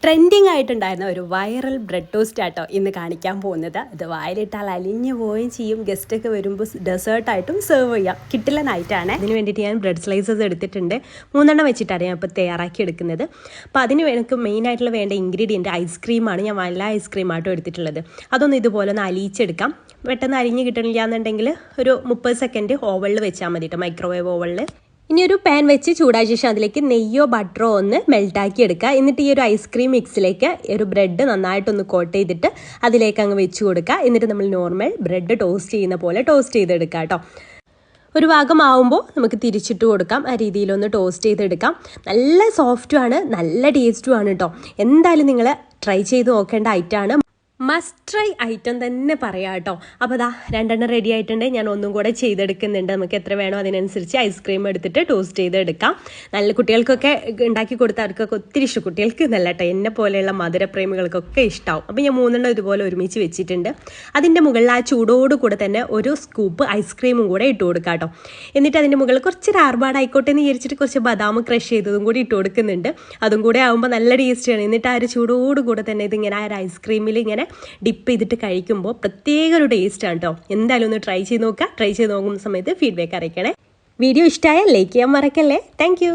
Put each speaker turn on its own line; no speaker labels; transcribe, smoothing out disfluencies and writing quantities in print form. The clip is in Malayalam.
ട്രെൻഡിങ് ആയിട്ടുണ്ടായിരുന്ന ഒരു വൈറൽ ബ്രെഡ് ടോസ്റ്റ് ആട്ടോ ഇന്ന് കാണിക്കാൻ പോകുന്നത്. ഇത് വായിലിട്ടാൽ അലിഞ്ഞു പോവുകയും ചെയ്യും. ഗസ്റ്റൊക്കെ വരുമ്പോൾ ഡെസേർട്ടായിട്ടും സെർവ് ചെയ്യാം. കിട്ടില്ലനായിട്ടാണ്. അതിന് വേണ്ടിയിട്ട് ഞാൻ ബ്രെഡ് സ്ലൈസസ് എടുത്തിട്ടുണ്ട്. 3 വെച്ചിട്ടാണ് ഞാൻ ഇപ്പോൾ തയ്യാറാക്കി എടുക്കുന്നത്. അപ്പോൾ അതിന് എനിക്ക് മെയിനായിട്ടുള്ള വേണ്ട ഇൻഗ്രീഡിയൻറ്റ് ഐസ്ക്രീമാണ്. ഞാൻ വല്ല ഐസ്ക്രീമായിട്ടും എടുത്തിട്ടുള്ളത്. അതൊന്ന് ഇതുപോലെ ഒന്ന് അലിയിച്ചെടുക്കാം. പെട്ടെന്ന് അരിഞ്ഞ് കിട്ടണില്ല എന്നുണ്ടെങ്കിൽ ഒരു 30 സെക്കൻഡ് ഓവനിൽ വെച്ചാൽ മതി കേട്ടോ, മൈക്രോവേവ് ഓവനിൽ. ഇനി ഒരു പാൻ വെച്ച് ചൂടാക്കിയ ശേഷം അതിലേക്ക് നെയ്യോ ബട്ടറോ ഒന്ന് മെൽട്ടാക്കി എടുക്കുക. എന്നിട്ട് ഈ ഒരു ഐസ്ക്രീം മിക്സിലേക്ക് ഒരു ബ്രെഡ് നന്നായിട്ടൊന്ന് കോട്ട് ചെയ്തിട്ട് അതിലേക്ക് അങ്ങ് വെച്ച് കൊടുക്കുക. എന്നിട്ട് നമ്മൾ നോർമൽ ബ്രെഡ് ടോസ്റ്റ് ചെയ്യുന്ന പോലെ ടോസ്റ്റ് ചെയ്തെടുക്കുക കേട്ടോ. ഒരു ഭാഗമാവുമ്പോൾ നമുക്ക് തിരിച്ചിട്ട് കൊടുക്കാം. ആ രീതിയിലൊന്ന് ടോസ്റ്റ് ചെയ്തെടുക്കാം. നല്ല സോഫ്റ്റുമാണ്, നല്ല ടേസ്റ്റുമാണ് കേട്ടോ. എന്തായാലും നിങ്ങൾ ട്രൈ ചെയ്ത് നോക്കേണ്ട ഐറ്റമാണ്. മസ്റ്റ് ട്രൈ ഐറ്റം തന്നെ പറയാം കേട്ടോ. അപ്പോൾ അതാ 2 റെഡി ആയിട്ടുണ്ട്. ഞാൻ ഒന്നും കൂടെ ചെയ്തെടുക്കുന്നുണ്ട്. നമുക്ക് എത്ര വേണോ അതിനനുസരിച്ച് ഐസ്ക്രീം എടുത്തിട്ട് ടോസ്റ്റ് ചെയ്തെടുക്കാം. നല്ല കുട്ടികൾക്കൊക്കെ ഉണ്ടാക്കി കൊടുത്തവർക്കൊക്കെ ഒത്തിരി ഇഷ്ടം. കുട്ടികൾക്ക് നല്ല കേട്ടോ, എന്നെ പോലെയുള്ള മധുരപ്രേമികൾക്കൊക്കെ ഇഷ്ടമാവും. അപ്പോൾ ഞാൻ 3 ഇതുപോലെ ഒരുമിച്ച് വെച്ചിട്ടുണ്ട്. അതിൻ്റെ മുകളിൽ ആ ചൂടോടുകൂടെ തന്നെ ഒരു സ്കൂപ്പ് ഐസ്ക്രീമും കൂടെ ഇട്ട് കൊടുക്കാം കേട്ടോ. എന്നിട്ട് അതിൻ്റെ മുകളിൽ കുറച്ച് ആർഭാടായിക്കോട്ടെ എന്ന് വിചാരിച്ചിട്ട് കുറച്ച് ബദാം ക്രഷ് ചെയ്തതും കൂടി ഇട്ട് കൊടുക്കുന്നുണ്ട്. അതും കൂടെ ആകുമ്പോൾ നല്ല ടേസ്റ്റിയാണ്. എന്നിട്ട് ആ ഒരു ചൂടോടുകൂടെ തന്നെ ഇതിങ്ങനെ ആ ഒരു ഐസ്ക്രീമിൽ ഇങ്ങനെ ഡിപ്പ് ചെയ്തിട്ട് കഴിക്കുമ്പോൾ പ്രത്യേക ഒരു ടേസ്റ്റാണ് കേട്ടോ. എന്തായാലും ഒന്ന് ട്രൈ ചെയ്ത് നോക്കുക. ട്രൈ ചെയ്ത് നോക്കുന്ന സമയത്ത് ഫീഡ്ബാക്ക് അറിയിക്കണേ. വീഡിയോ ഇഷ്ടമായാൽ ലൈക്ക് ചെയ്യാൻ മറക്കല്ലേ. താങ്ക്